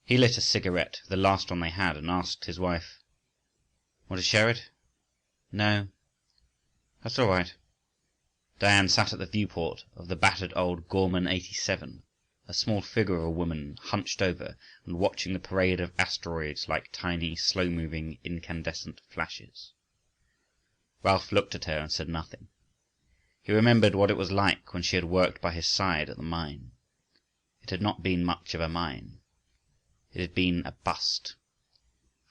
He lit a cigarette, the last one they had, and asked his wife, "Want to share it?" "No." "That's all right." Diane sat at the viewport of the battered old Gorman 87, a small figure of a woman hunched over and watching the parade of asteroids like tiny, slow-moving, incandescent flashes. Ralph looked at her and said nothing. He remembered what it was like when she had worked by his side at the mine. It had not been much of a mine. It had been a bust.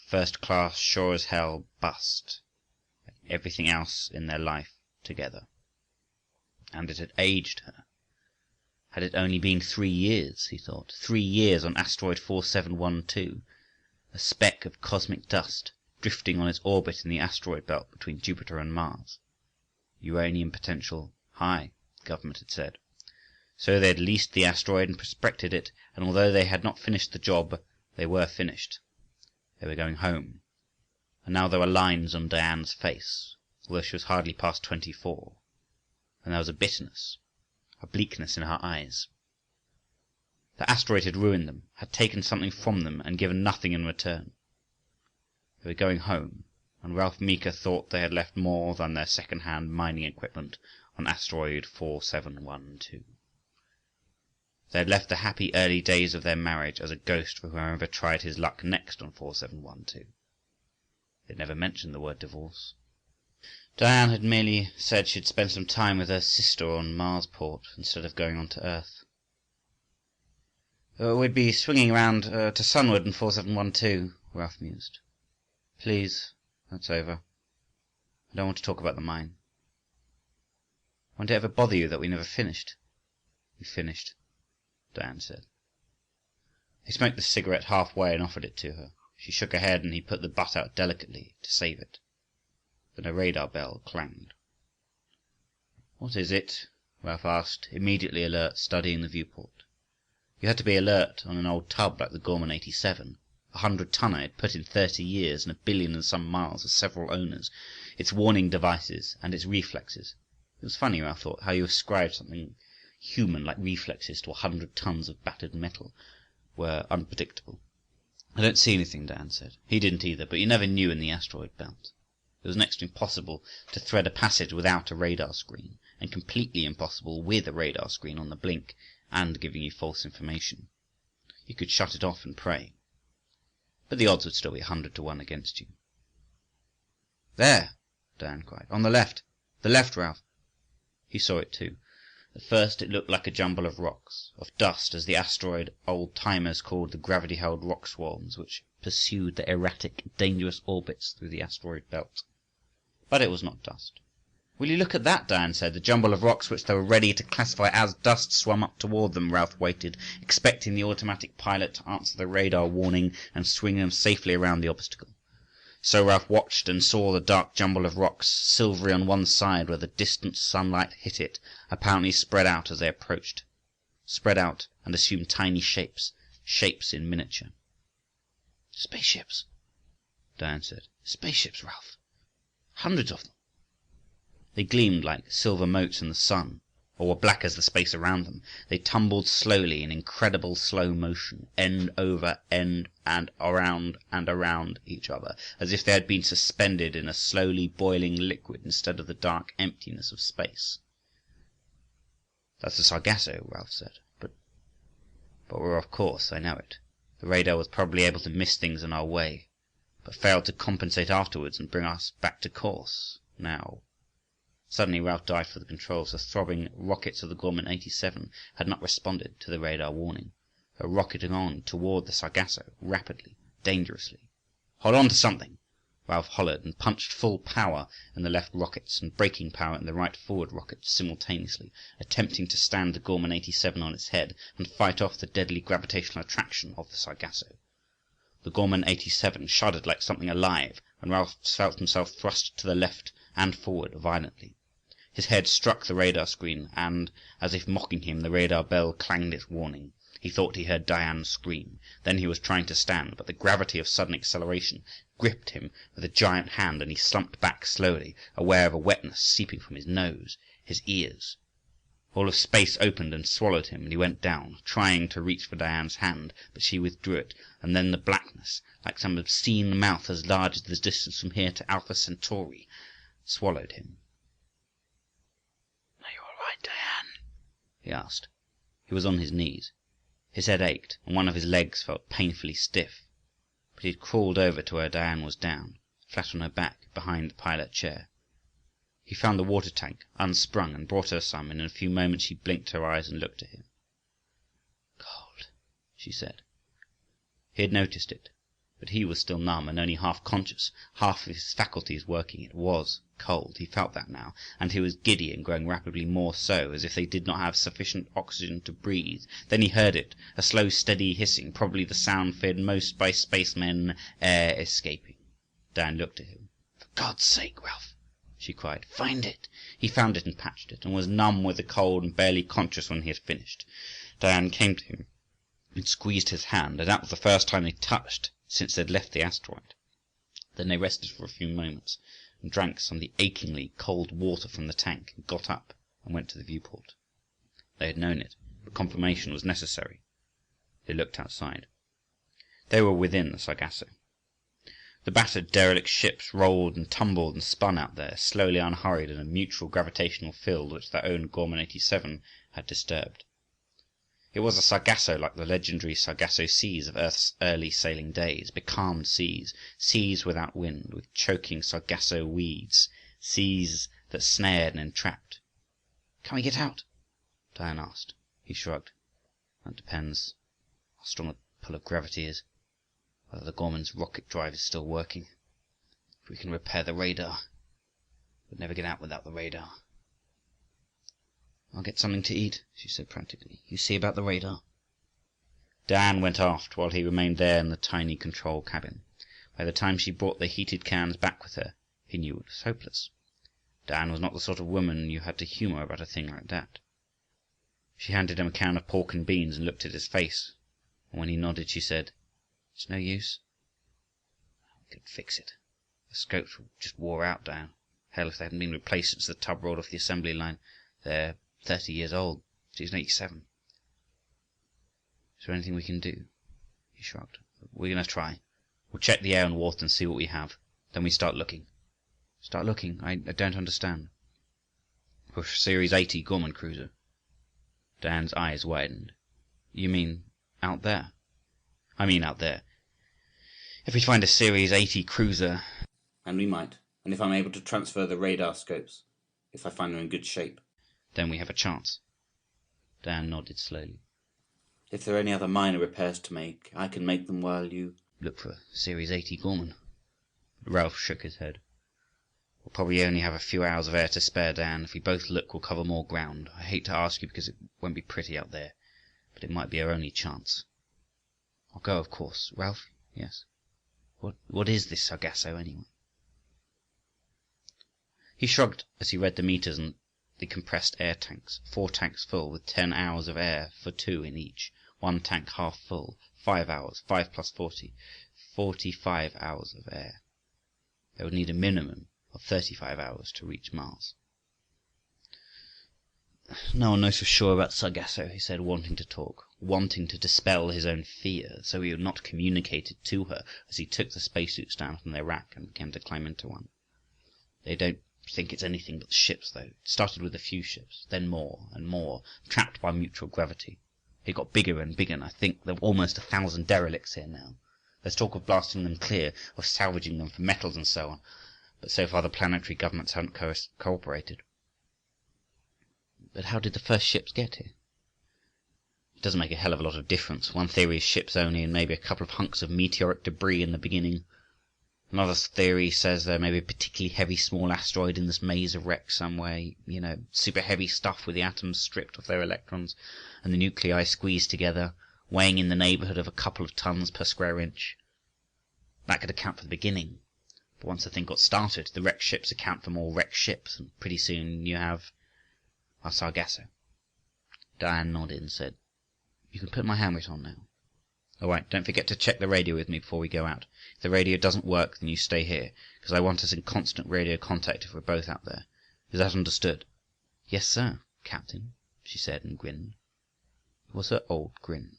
First-class, sure-as-hell bust, like everything else in their life together. And it had aged her. Had it only been 3 years, he thought. 3 years on asteroid 4712, a speck of cosmic dust, drifting on its orbit in the asteroid belt between Jupiter and Mars. Uranium potential high, the government had said. So they had leased the asteroid and prospected it, and although they had not finished the job, they were finished. They were going home. And now there were lines on Diane's face, although she was hardly past 24. And there was a bitterness, a bleakness in her eyes. The asteroid had ruined them, had taken something from them and given nothing in return. They were going home, and Ralph Meeker thought they had left more than their second-hand mining equipment on asteroid 4712. They had left the happy early days of their marriage as a ghost for whoever tried his luck next on 4712. They had never mentioned the word divorce. Diane had merely said she'd spend some time with her sister on Marsport instead of going on to Earth. "We'd be swinging around to Sunward in 4712, Ralph mused. "Please, that's over. I don't want to talk about the mine." "Won't it ever bother you that we never finished?" "We finished," Diane said. He smoked the cigarette halfway and offered it to her. She shook her head, and he put the butt out delicately to save it. Then a radar bell clanged. "What is it?" Ralph asked, immediately alert, studying the viewport. You had to be alert on an old tub like the Gorman 87, 100-tonner it put in 30 years and 1 billion and some miles of several owners, its warning devices and its reflexes. It was funny, Ralph thought, how you ascribed something human like reflexes to 100 tons of battered metal were unpredictable. "I don't see anything," Dan said. He didn't either, but you never knew in the asteroid belt. It was next to impossible to thread a passage without a radar screen, and completely impossible with a radar screen on the blink and giving you false information. You could shut it off and pray. But the odds would still be 100 to 1 against you. "There!" Dan cried. "On the left! The left, Ralph!" He saw it too. At first it looked like a jumble of rocks, of dust, as the asteroid old-timers called the gravity-held rock swarms which pursued their erratic, dangerous orbits through the asteroid belt. But it was not dust. "Will you look at that?" Diane said. The jumble of rocks which they were ready to classify as dust swam up toward them. Ralph waited, expecting the automatic pilot to answer the radar warning and swing them safely around the obstacle. So Ralph watched and saw the dark jumble of rocks, silvery on one side where the distant sunlight hit it, apparently spread out as they approached. Spread out and assumed tiny shapes, shapes in miniature. "Spaceships," Diane said. "Spaceships, Ralph. Hundreds of them." They gleamed like silver motes in the sun, or were black as the space around them. They tumbled slowly in incredible slow motion, end over end and around each other, as if they had been suspended in a slowly boiling liquid instead of the dark emptiness of space. "That's the Sargasso," Ralph said. But we're off course, I know it. The radar was probably able to miss things in our way, but failed to compensate afterwards and bring us back to course. Now." Suddenly Ralph dived for the controls. The throbbing rockets of the Gorman 87 had not responded to the radar warning. They were rocketing on toward the Sargasso, rapidly, dangerously. "Hold on to something!" Ralph hollered, and punched full power in the left rockets and braking power in the right forward rockets simultaneously, attempting to stand the Gorman 87 on its head and fight off the deadly gravitational attraction of the Sargasso. The Gorman 87 shuddered like something alive, and Ralph felt himself thrust to the left and forward violently. His head struck the radar screen, and, as if mocking him, the radar bell clanged its warning. He thought he heard Diane scream. Then he was trying to stand, but the gravity of sudden acceleration gripped him with a giant hand, and he slumped back slowly, aware of a wetness seeping from his nose, his ears. All of space opened and swallowed him, and he went down, trying to reach for Diane's hand, but she withdrew it, and then the blackness, like some obscene mouth as large as the distance from here to Alpha Centauri, swallowed him. "Are you all right, Diane?" he asked. He was on his knees. His head ached, and one of his legs felt painfully stiff, but he had crawled over to where Diane was down, flat on her back, behind the pilot chair. He found the water tank, unsprung, and brought her some, and in a few moments she blinked her eyes and looked at him. "Cold," she said. He had noticed it, but he was still numb and only half conscious, half of his faculties working. It was cold, he felt that now, and he was giddy and growing rapidly more so, as if they did not have sufficient oxygen to breathe. Then he heard it, a slow, steady hissing, probably the sound feared most by spacemen, air escaping. Diane looked at him. "For God's sake, Ralph!" she cried. "Find it!" He found it and patched it, and was numb with the cold and barely conscious when he had finished. Diane came to him and squeezed his hand, and that was the first time they touched since they had left the asteroid. Then they rested for a few moments, and drank some of the achingly cold water from the tank, and got up and went to the viewport. They had known it, but confirmation was necessary. They looked outside. They were within the Sargasso. The battered, derelict ships rolled and tumbled and spun out there, slowly unhurried in a mutual gravitational field which their own Gorman 87 had disturbed. It was a Sargasso like the legendary Sargasso seas of Earth's early sailing days, becalmed seas, seas without wind, with choking Sargasso weeds, seas that snared and entrapped. "Can we get out?" Diane asked. He shrugged. "That depends how strong the pull of gravity is. Whether the Gorman's rocket drive is still working. If we can repair the radar. We'd never get out without the radar." "I'll get something to eat," she said practically. "You see about the radar." Diane went aft, while he remained there in the tiny control cabin. By the time she brought the heated cans back with her, he knew it was hopeless. Diane was not the sort of woman you had to humour about a thing like that. She handed him a can of pork and beans and looked at his face, and when he nodded she said, "It's no use. We could fix it. The scopes just wore out, Diane. Hell, if they hadn't been replaced since the tub rolled off the assembly line. They're 30 years old. She's 87. Is there anything we can do?" He shrugged. "We're going to try. We'll check the air and water and see what we have. Then we start looking." "Start looking? I don't understand." "For a Series 80 Gorman cruiser." Diane's eyes widened. "You mean out there?" "I mean out there. If we find a Series 80 cruiser, and we might, and if I'm able to transfer the radar scopes, if I find them in good shape, then we have a chance." Diane nodded slowly. "If there are any other minor repairs to make, I can make them while you look for a Series 80 Gorman." But Ralph shook his head. "We'll probably only have a few hours of air to spare, Dan. If we both look, we'll cover more ground. I hate to ask you because it won't be pretty out there, but it might be our only chance." "I'll go, of course. Ralph?" "Yes." What is this Sargasso, anyway?" He shrugged as he read the meters and the compressed air tanks. 4 tanks full, with 10 hours of air for 2 in each. 1 tank half full. 5 hours. 5 plus 40. 45 hours of air. They would need a minimum of 35 hours to reach Mars. "No one knows for sure about Sargasso," he said, wanting to talk, wanting to dispel his own fear, so he would not communicate it to her as he took the spacesuits down from their rack and began to climb into one. "They don't think it's anything but the ships, though. It started with a few ships, then more and more, trapped by mutual gravity. It got bigger and bigger, and I think there are almost 1,000 derelicts here now. There's talk of blasting them clear, of salvaging them for metals and so on, but so far the planetary governments haven't cooperated." "But how did the first ships get here?" "It doesn't make a hell of a lot of difference. One theory is ships only, and maybe a couple of hunks of meteoric debris in the beginning. Another theory says there may be a particularly heavy small asteroid in this maze of wrecks somewhere, you know, super heavy stuff with the atoms stripped of their electrons and the nuclei squeezed together, weighing in the neighborhood of a couple of tons per square inch. That could account for the beginning. But once the thing got started, the wrecked ships account for more wrecked ships, and pretty soon you have our Sargasso." Diane nodded and said, "You can put my helmet on now. All right, don't forget to check the radio with me before we go out. If the radio doesn't work, then you stay here, because I want us in constant radio contact if we're both out there. Is that understood?" "Yes, sir, Captain," she said, and grinned. It was her old grin.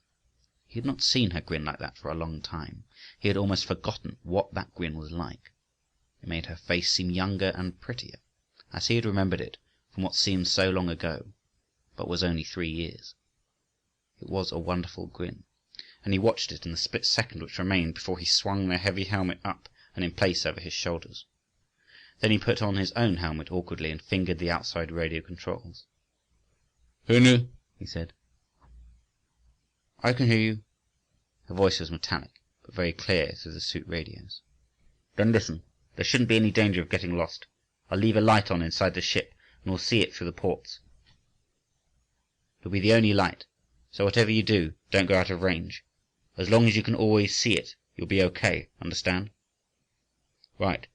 He had not seen her grin like that for a long time. He had almost forgotten what that grin was like. It made her face seem younger and prettier, as he had remembered it from what seemed so long ago, but was only 3 years. It was a wonderful grin, and he watched it in the split second which remained before he swung the heavy helmet up and in place over his shoulders. Then he put on his own helmet awkwardly and fingered the outside radio controls. "Who knew?" he said. "I can hear you." Her voice was metallic, but very clear through the suit radios. "Then listen. There shouldn't be any danger of getting lost. I'll leave a light on inside the ship, and we'll see it through the ports. It'll be the only light, so whatever you do, don't go out of range. As long as you can always see it, you'll be okay, understand?" "Right,"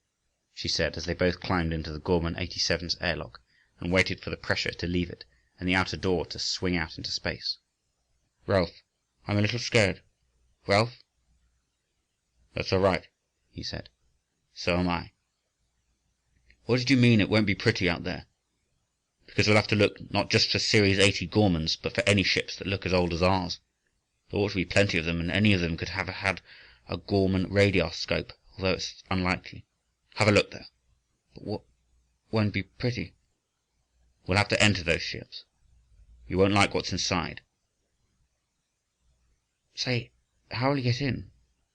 she said, as they both climbed into the Gorman 87's airlock and waited for the pressure to leave it and the outer door to swing out into space. "Ralph, I'm a little scared. Ralph?" "That's all right," he said. "So am I." "What did you mean it won't be pretty out there?" "Because we'll have to look not just for Series 80 Gormans, but for any ships that look as old as ours. There ought to be plenty of them, and any of them could have had a Gorman radarscope, although it's unlikely. Have a look there." "But what won't be pretty?" "We'll have to enter those ships. You won't like what's inside." "Say, how will you get in?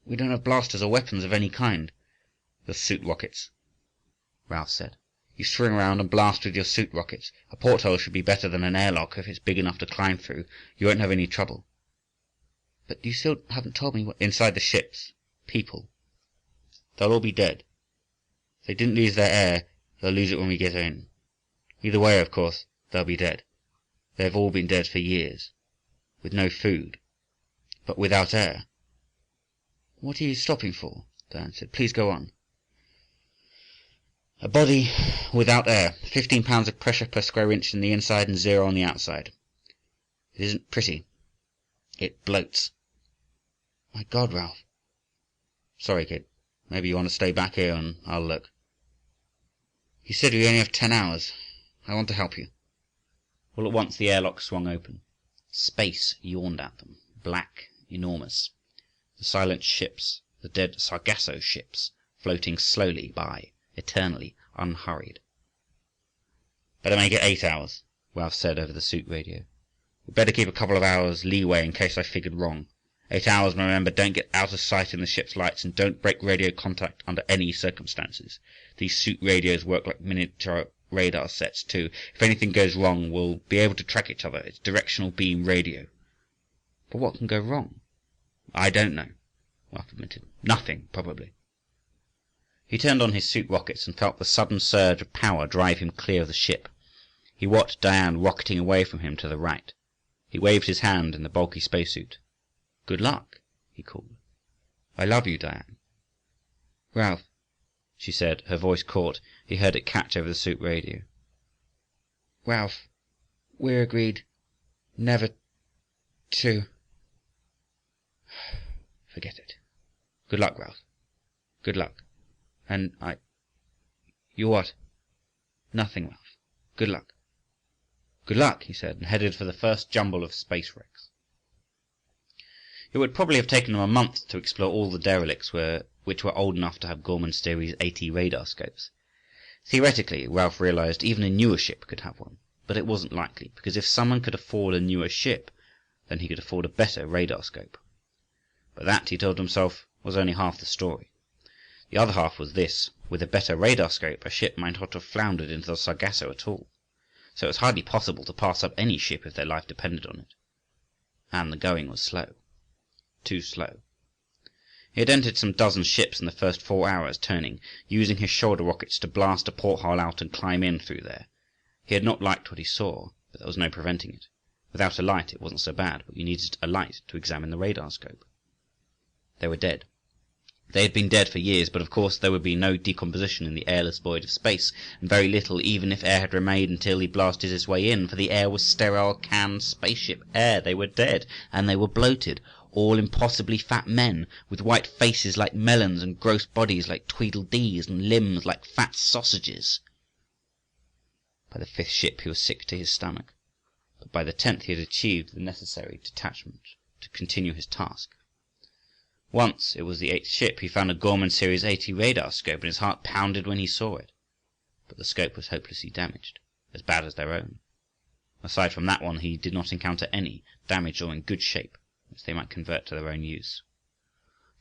We don't have blasters or weapons of any kind." "The suit rockets," Ralph said. "You swing around and blast with your suit rockets. A porthole should be better than an airlock if it's big enough to climb through. You won't have any trouble." "But you still haven't told me what—" "Inside the ships. People. They'll all be dead. If they didn't lose their air, they'll lose it when we get in. Either way, of course, they'll be dead. They've all been dead for years. With no food. But without air." "What are you stopping for?" Diane said. "Please go on." "A body without air. 15 pounds of pressure per square inch in the inside and 0 on the outside. It isn't pretty. It bloats." "My God, Ralph." "Sorry, kid. Maybe you want to stay back here and I'll look." "You said we only have 10 hours. I want to help you." All at once the airlock swung open. Space yawned at them, black, enormous. The silent ships, the dead Sargasso ships, floating slowly by, eternally, unhurried. "Better make it 8 hours," Ralph said over the suit radio. "We'd better keep a couple of hours leeway in case I figured wrong. 8 hours, and remember, don't get out of sight in the ship's lights, and don't break radio contact under any circumstances. These suit radios work like miniature radar sets, too. If anything goes wrong, we'll be able to track each other. It's directional beam radio." "But what can go wrong?" "I don't know," Ralph admitted. "Nothing, probably." He turned on his suit rockets and felt the sudden surge of power drive him clear of the ship. He watched Diane rocketing away from him to the right. He waved his hand in the bulky spacesuit. "Good luck," he called. "I love you, Diane." "Ralph," she said, her voice caught. He heard it catch over the suit radio. "Ralph, we're agreed never to—" "Forget it. Good luck, Ralph. Good luck. And you what?" "Nothing, Ralph. Good luck." "Good luck," he said, and headed for the first jumble of space wrecks. It would probably have taken him a month to explore all the derelicts which were old enough to have Gorman Series 80 radarscopes. Theoretically, Ralph realized, even a newer ship could have one, but it wasn't likely, because if someone could afford a newer ship, then he could afford a better radarscope. But that, he told himself, was only half the story. The other half was this: with a better radarscope, a ship might not have floundered into the Sargasso at all. So it was hardly possible to pass up any ship if their life depended on it. And the going was slow. Too slow. He had entered some dozen ships in the first 4 hours, turning, using his shoulder rockets to blast a porthole out and climb in through there. He had not liked what he saw, but there was no preventing it. Without a light it wasn't so bad, but you needed a light to examine the radarscope. They were dead. They had been dead for years, but of course there would be no decomposition in the airless void of space, and very little even if air had remained until he blasted his way in, for the air was sterile, canned spaceship air. They were dead, and they were bloated, all impossibly fat men, with white faces like melons and gross bodies like Tweedledees and limbs like fat sausages. By the 5th ship he was sick to his stomach. but by the 10th he had achieved the necessary detachment to continue his task. Once, it was the 8th ship, he found a Gorman Series 80 radar scope, and his heart pounded when he saw it. But the scope was hopelessly damaged, as bad as their own. Aside from that one, he did not encounter any, damaged or in good shape, which they might convert to their own use.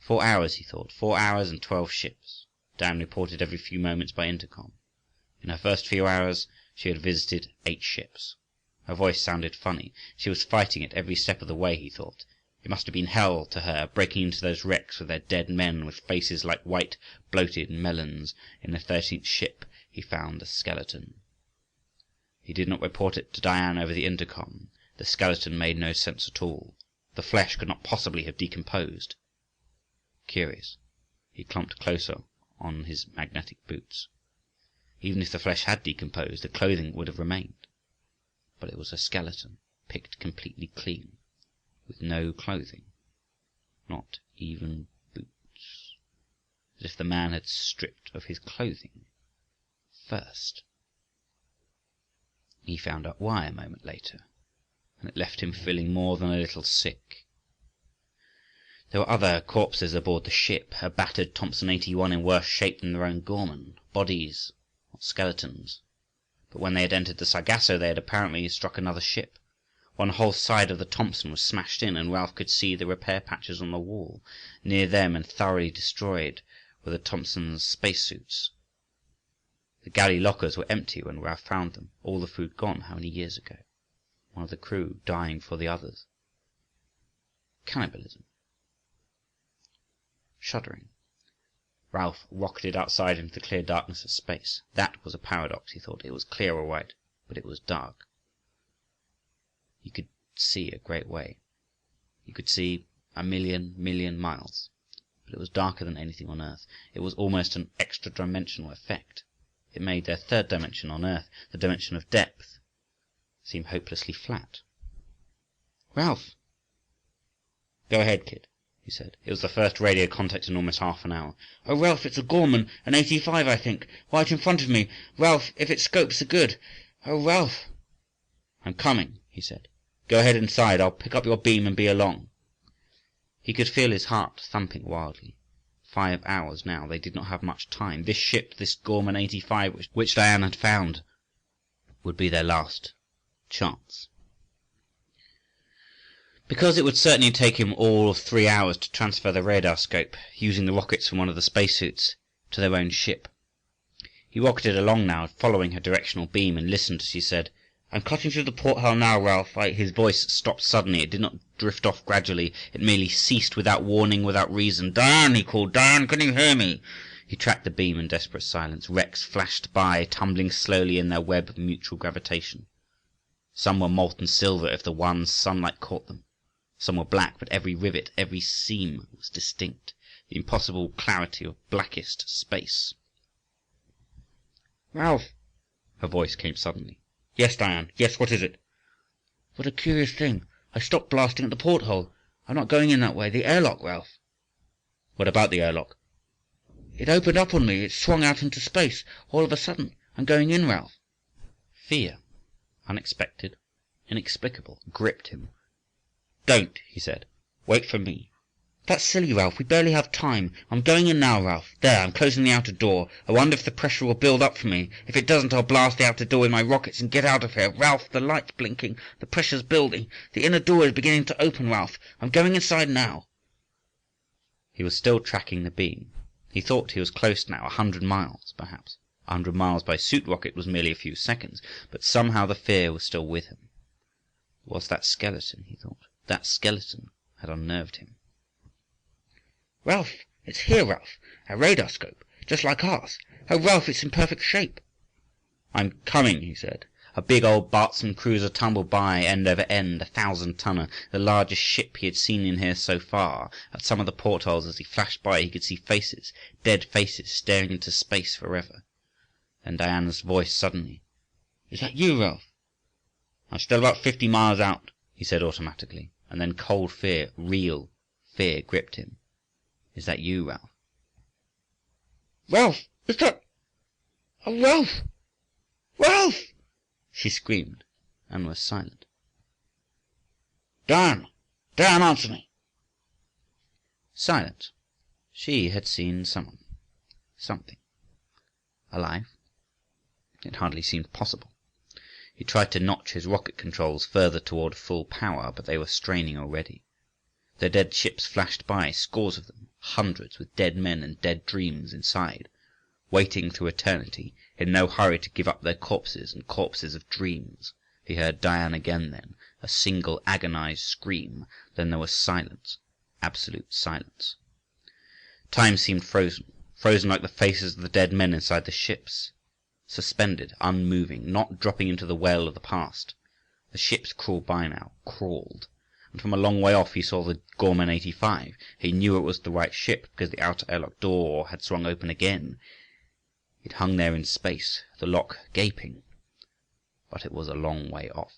4 hours, he thought, 4 hours and 12 ships. Diane reported every few moments by intercom. In her first few hours, she had visited 8 ships. Her voice sounded funny. She was fighting it every step of the way, he thought. It must have been hell to her, breaking into those wrecks with their dead men with faces like white, bloated melons. In the 13th ship, he found a skeleton. He did not report it to Diane over the intercom. The skeleton made no sense at all. The flesh could not possibly have decomposed. Curious. He clumped closer on his magnetic boots. Even if the flesh had decomposed, the clothing would have remained. But it was a skeleton, picked completely clean, with no clothing, not even boots, as if the man had stripped of his clothing first. He found out why a moment later, and it left him feeling more than a little sick. There were other corpses aboard the ship, a battered Thompson 81 in worse shape than their own Gorman, bodies, not skeletons. But when they had entered the Sargasso, they had apparently struck another ship. One whole side of the Thompson was smashed in, and Ralph could see the repair patches on the wall. Near them and thoroughly destroyed were the Thompson's spacesuits. The galley lockers were empty when Ralph found them, all the food gone how many years ago. One of the crew dying for the others. Cannibalism. Shuddering, Ralph rocketed outside into the clear darkness of space. That was a paradox, he thought. It was clear all right, but it was dark. He could see a great way. He could see a million miles. But it was darker than anything on Earth. It was almost an extra-dimensional effect. It made their third dimension on Earth, the dimension of depth, seem hopelessly flat. Ralph! Go ahead, kid, he said. It was the first radio contact in almost half an hour. Oh, Ralph, it's a Gorman, an 85, I think. Right in front of me. Ralph, if its scopes are good. Oh, Ralph! I'm coming, he said. Go ahead inside. I'll pick up your beam and be along. He could feel his heart thumping wildly. 5 hours now. They did not have much time. This ship, this Gorman 85, which Diane had found, would be their last chance. Because it would certainly take him all of 3 hours to transfer the radar scope, using the rockets from one of the spacesuits, to their own ship. He rocketed along now, following her directional beam, and listened as she said, I'm cutting through the porthole now, Ralph. His voice stopped suddenly. It did not drift off gradually. It merely ceased without warning, without reason. Diane, he called. Diane, can you hear me? He tracked the beam in desperate silence. Wrecks flashed by, tumbling slowly in their web of mutual gravitation. Some were molten silver if the one sunlight caught them. Some were black, but every rivet, every seam was distinct. The impossible clarity of blackest space. Ralph! Her voice came suddenly. Yes, Diane. Yes, what is it? What a curious thing. I stopped blasting at the porthole. I'm not going in that way. The airlock, Ralph. What about the airlock? It opened up on me. It swung out into space. All of a sudden. I'm going in, Ralph. Fear, unexpected, inexplicable, gripped him. Don't, he said. Wait for me. That's silly, Ralph. We barely have time. I'm going in now, Ralph. There, I'm closing the outer door. I wonder if the pressure will build up for me. If it doesn't, I'll blast the outer door with my rockets and get out of here. Ralph, the light's blinking. The pressure's building. The inner door is beginning to open, Ralph. I'm going inside now. He was still tracking the beam. He thought he was close now, 100 miles, perhaps. 100 miles by suit rocket was merely a few seconds, but somehow the fear was still with him. It was that skeleton, he thought. That skeleton had unnerved him. Ralph, it's here, Ralph. A radar scope, just like ours. Oh, Ralph, it's in perfect shape. I'm coming, he said. A big old Bartson cruiser tumbled by, end over end, 1,000-tonner, the largest ship he had seen in here so far. At some of the portholes as he flashed by he could see faces, dead faces, staring into space forever. Then Diana's voice suddenly. Is that you, Ralph? I'm still about 50 miles out, he said automatically, and then cold fear, real fear, gripped him. Is that you, Ralph? Ralph! Is that... Oh, Ralph! Ralph! She screamed, and was silent. Diane! Diane, answer me!" Silent. She had seen someone. Something. Alive? It hardly seemed possible. He tried to notch his rocket controls further toward full power, but they were straining already. The dead ships flashed by, scores of them, hundreds, with dead men and dead dreams inside, waiting through eternity, in no hurry to give up their corpses and corpses of dreams. He heard Diane again then, a single agonized scream, then there was silence, absolute silence. Time seemed frozen, frozen like the faces of the dead men inside the ships. Suspended, unmoving, not dropping into the well of the past. The ships crawled by now, crawled. And from a long way off he saw the Gorman 85. He knew it was the right ship, because the outer airlock door had swung open again. It hung there in space, the lock gaping. But it was a long way off.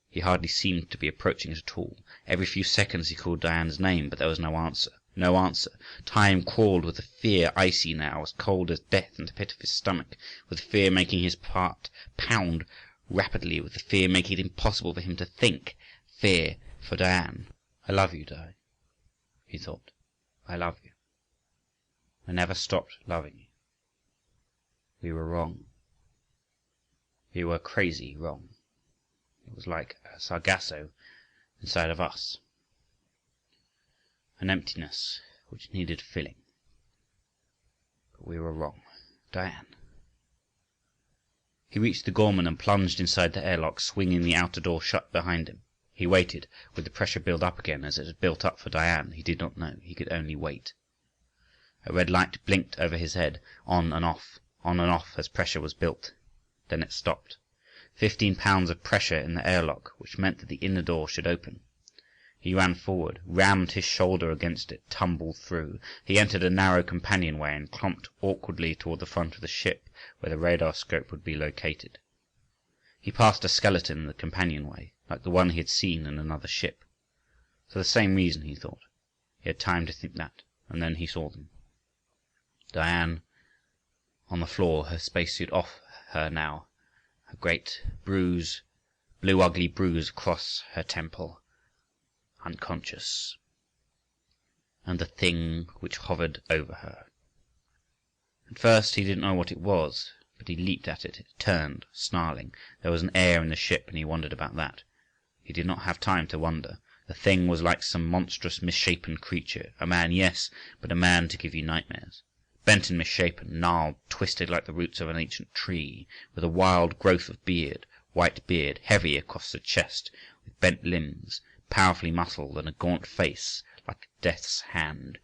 He hardly seemed to be approaching it at all. Every few seconds he called Diane's name, but there was no answer. No answer. Time crawled with the fear icy now, as cold as death in the pit of his stomach, with fear making his heart pound rapidly, with the fear making it impossible for him to think. Fear for Diane. "I love you, Di," he thought. "I love you. I never stopped loving you. We were wrong. We were crazy wrong. It was like a Sargasso inside of us. An emptiness which needed filling. But we were wrong. Diane." He reached the Gorman and plunged inside the airlock, swinging the outer door shut behind him. He waited. Would the pressure build up again as it had built up for Diane? He did not know. He could only wait. A red light blinked over his head, on and off as pressure was built. Then it stopped. 15 pounds of pressure in the airlock, which meant that the inner door should open. He ran forward, rammed his shoulder against it, tumbled through. He entered a narrow companionway and clumped awkwardly toward the front of the ship, where the radar scope would be located. He passed a skeleton in the companionway, like the one he had seen in another ship. For the same reason, he thought. He had time to think that, and then he saw them. Diane, on the floor, her spacesuit off her now, a great bruise, blue ugly bruise across her temple, unconscious. And the thing which hovered over her. At first he didn't know what it was, but he leaped at it. It turned, snarling. There was an air in the ship, and he wondered about that. He did not have time to wonder. The thing was like some monstrous, misshapen creature. A man, yes, but a man to give you nightmares. Bent and misshapen, gnarled, twisted like the roots of an ancient tree, with a wild growth of beard, white beard, heavy across the chest, with bent limbs, powerfully muscled, and a gaunt face, like death's hand.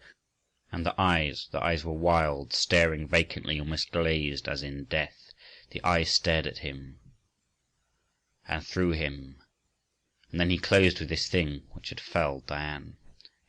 And the eyes were wild, staring vacantly, almost glazed as in death. The eyes stared at him, and through him. And then he closed with this thing which had felled Diane.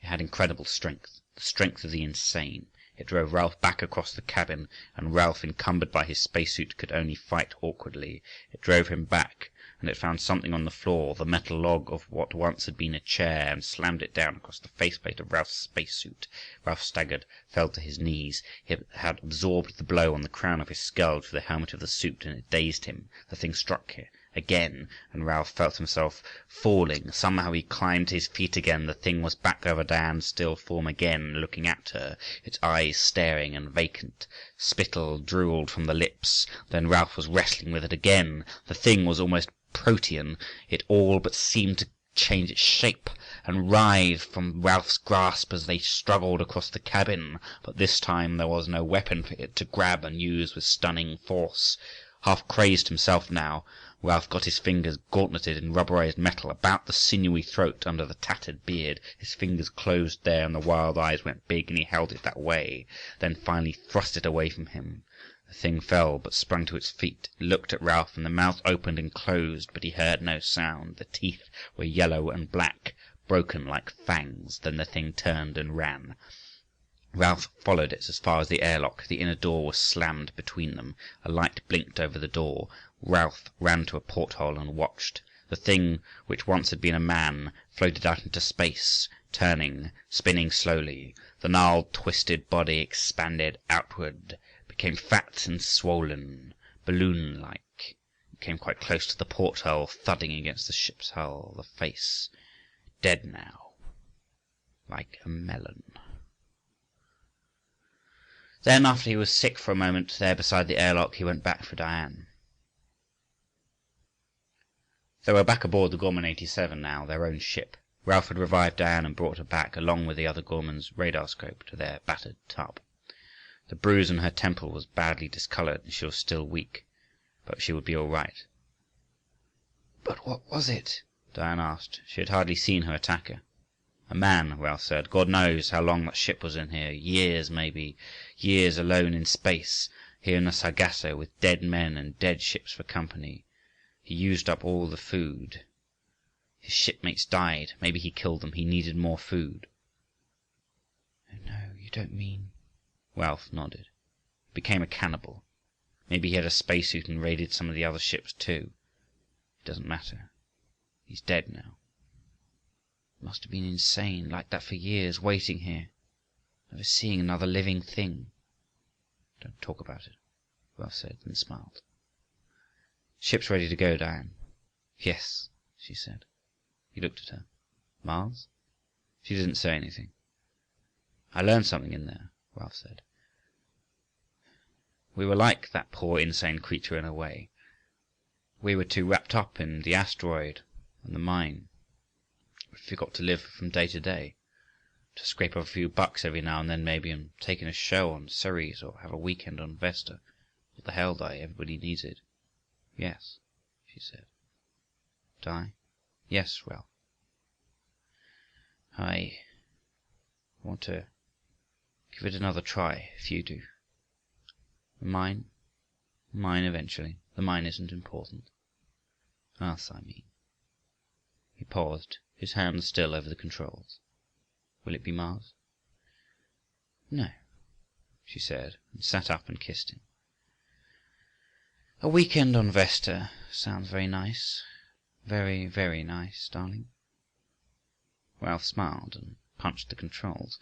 It had incredible strength, the strength of the insane. It drove Ralph back across the cabin, and Ralph, encumbered by his spacesuit, could only fight awkwardly. It drove him back, and it found something on the floor, the metal log of what once had been a chair, and slammed it down across the faceplate of Ralph's spacesuit. Ralph staggered, fell to his knees. It had absorbed the blow on the crown of his skull through the helmet of the suit, and it dazed him. The thing struck here again, and Ralph felt himself falling. Somehow he climbed to his feet again. The thing was back over Diane's still form again, looking at her, its eyes staring and vacant. Spittle drooled from the lips. Then Ralph was wrestling with it again. The thing was almost protean. It all but seemed to change its shape and writhe from Ralph's grasp as they struggled across the cabin. But this time there was no weapon for it to grab and use with stunning force. Half crazed himself now, Ralph got his fingers gauntleted in rubberized metal about the sinewy throat under the tattered beard. His fingers closed there, and the wild eyes went big, and he held it that way, then finally thrust it away from him. The thing fell, but sprung to its feet. It looked at Ralph, and the mouth opened and closed, but he heard no sound. The teeth were yellow and black, broken like fangs. Then the thing turned and ran. Ralph followed it as far as the airlock. The inner door was slammed between them. A light blinked over the door. Ralph ran to a porthole and watched. The thing, which once had been a man, floated out into space, turning, spinning slowly. The gnarled, twisted body expanded outward, became fat and swollen, balloon-like. It came quite close to the porthole, thudding against the ship's hull. The face, dead now, like a melon. Then, after he was sick for a moment there beside the airlock, he went back for Diane. They were back aboard the Gorman 87 now, their own ship. Ralph had revived Diane and brought her back, along with the other Gorman's radar scope, to their battered tub. The bruise on her temple was badly discoloured, and she was still weak, but she would be all right. "But what was it?" Diane asked. She had hardly seen her attacker. "A man," Ralph said. "God knows how long that ship was in here. Years, maybe. Years alone in space, here in the Sargasso, with dead men and dead ships for company. He used up all the food. His shipmates died. Maybe he killed them. He needed more food." "Oh, no, you don't mean—" Ralph nodded. "He became a cannibal. Maybe he had a spacesuit and raided some of the other ships too. It doesn't matter. He's dead now. Must have been insane, like that for years, waiting here, never seeing another living thing." "Don't talk about it," Ralph said, and smiled. "Ship's ready to go, Diane." "Yes," she said. He looked at her. "Mars?" She didn't say anything. "I learned something in there," Ralph said. "We were like that poor insane creature in a way. We were too wrapped up in the asteroid and the mine. We forgot to live from day to day, to scrape up a few bucks every now and then maybe, and take in a show on Ceres, or have a weekend on Vesta. What the hell, Di? Everybody needs it." "Yes," she said. "Di?" "Yes, Ralph." I want to give it another try, if you do." "Mine?" "Mine eventually. The mine isn't important. Us, I mean." He paused, his hands still over the controls. "Will it be Mars?" "No," she said, and sat up and kissed him. "A weekend on Vesta sounds very nice. Very, very nice, darling." Ralph smiled and punched the controls.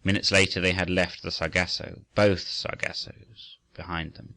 Minutes later they had left the Sargasso, both Sargassos, behind them.